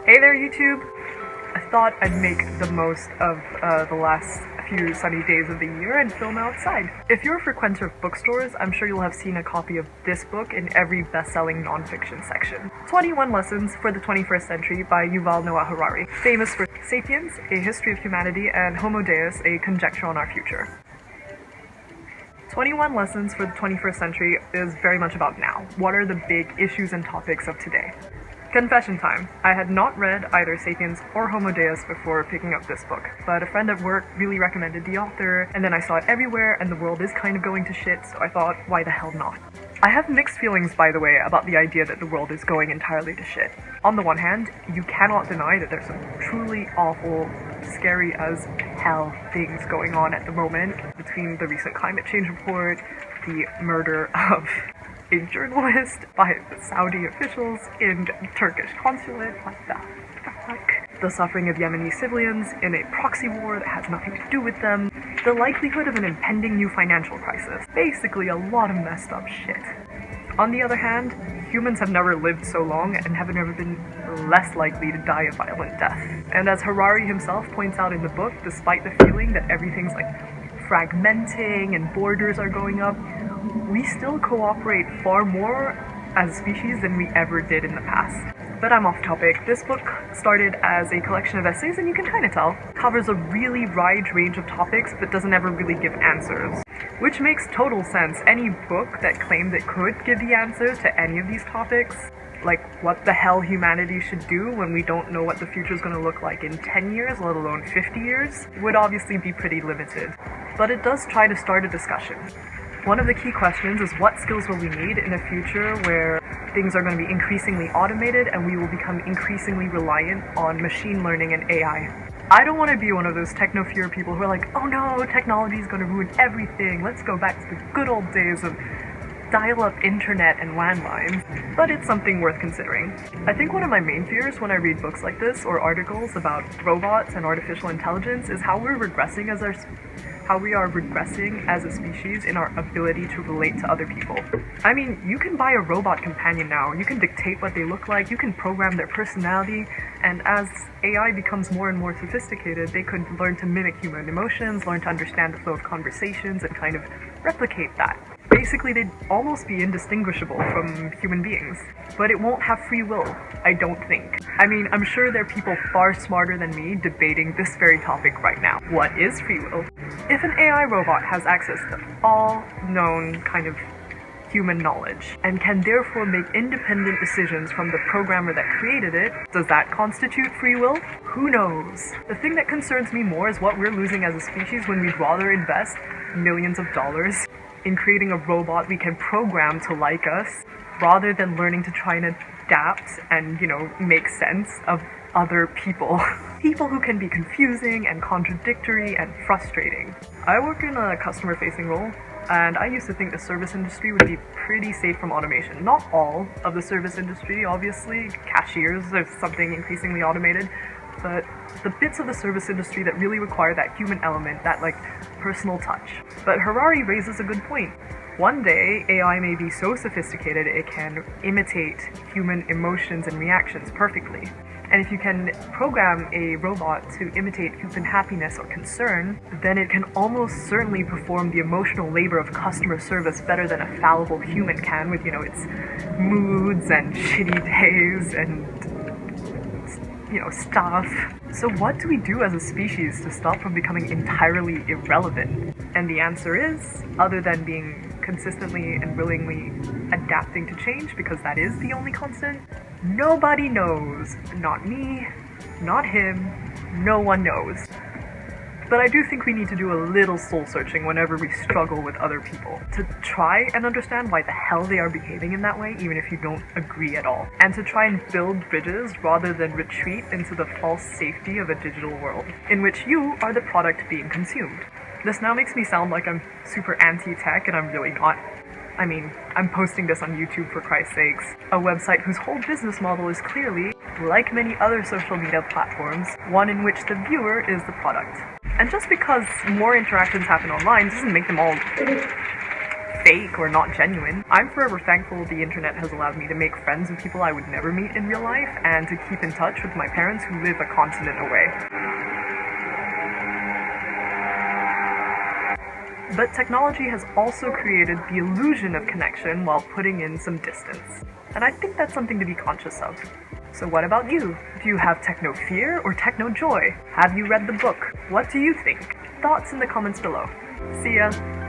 Hey there, YouTube! I thought I'd make the most of the last few sunny days of the year and film outside. If you're a frequenter of bookstores, I'm sure you'll have seen a copy of this book in every best-selling nonfiction section. 21 Lessons for the 21st Century by Yuval Noah Harari, famous for Sapiens, A History of Humanity, and Homo Deus, A Conjecture on Our Future. 21 Lessons for the 21st Century is very much about now. What are the big issues and topics of today? Confession time. I had not read either Sapiens or Homo Deus before picking up this book, but a friend at work really recommended the author, and then I saw it everywhere, and the world is kind of going to shit, so I thought, why the hell not? I have mixed feelings, by the way, about the idea that the world is going entirely to shit. On the one hand, you cannot deny that there's some truly awful, scary as hell things going on at the moment, between the recent climate change report, the murder of a journalist by the Saudi officials in Turkish consulate, what the fuck? The suffering of Yemeni civilians in a proxy war that has nothing to do with them, the likelihood of an impending new financial crisis, basically a lot of messed up shit. On the other hand, humans have never lived so long and have never been less likely to die a violent death. And as Harari himself points out in the book, despite the feeling that everything's like fragmenting and borders are going up, we still cooperate far more as a species than we ever did in the past. But I'm off topic. This book started as a collection of essays, and you can kind of tell, covers a really wide range of topics but doesn't ever really give answers. Which makes total sense. Any book that claimed it could give the answers to any of these topics, like what the hell humanity should do when we don't know what the future is going to look like in 10 years, let alone 50 years, would obviously be pretty limited. But it does try to start a discussion. One of the key questions is what skills will we need in a future where things are going to be increasingly automated and we will become increasingly reliant on machine learning and AI. I don't want to be one of those techno-fear people who are like, oh no, technology is going to ruin everything, let's go back to the good old days of dial-up internet and landlines, but it's something worth considering. I think one of my main fears when I read books like this or articles about robots and artificial intelligence is how we are regressing as a species in our ability to relate to other people. I mean, you can buy a robot companion now, you can dictate what they look like, you can program their personality, and as AI becomes more and more sophisticated, they could learn to mimic human emotions, learn to understand the flow of conversations, and kind of replicate that. Basically, they'd almost be indistinguishable from human beings. But it won't have free will, I don't think. I mean, I'm sure there are people far smarter than me debating this very topic right now. What is free will? If an AI robot has access to all known kind of human knowledge, and can therefore make independent decisions from the programmer that created it, does that constitute free will? Who knows? The thing that concerns me more is what we're losing as a species when we'd rather invest millions of dollars in creating a robot we can program to like us, rather than learning to try and adapt and, make sense of other people. People who can be confusing and contradictory and frustrating. I work in a customer-facing role, and I used to think the service industry would be pretty safe from automation. Not all of the service industry, obviously. Cashiers are something increasingly automated, but the bits of the service industry that really require that human element, that personal touch. But Harari raises a good point. One day, AI may be so sophisticated it can imitate human emotions and reactions perfectly. And if you can program a robot to imitate human happiness or concern, then it can almost certainly perform the emotional labor of customer service better than a fallible human can with, its moods and shitty days and stuff. So what do we do as a species to stop from becoming entirely irrelevant? And the answer is, other than being consistently and willingly adapting to change, because that is the only constant, nobody knows. Not me, not him, no one knows. But I do think we need to do a little soul-searching whenever we struggle with other people, to try and understand why the hell they are behaving in that way, even if you don't agree at all, and to try and build bridges rather than retreat into the false safety of a digital world, in which you are the product being consumed. This now makes me sound like I'm super anti-tech, and I'm really not. I mean, I'm posting this on YouTube for Christ's sakes, a website whose whole business model is clearly, like many other social media platforms, one in which the viewer is the product. And just because more interactions happen online doesn't make them all fake or not genuine. I'm forever thankful the internet has allowed me to make friends with people I would never meet in real life and to keep in touch with my parents who live a continent away. But technology has also created the illusion of connection while putting in some distance. And I think that's something to be conscious of. So what about you? Do you have techno fear or techno joy? Have you read the book? What do you think? Thoughts in the comments below. See ya!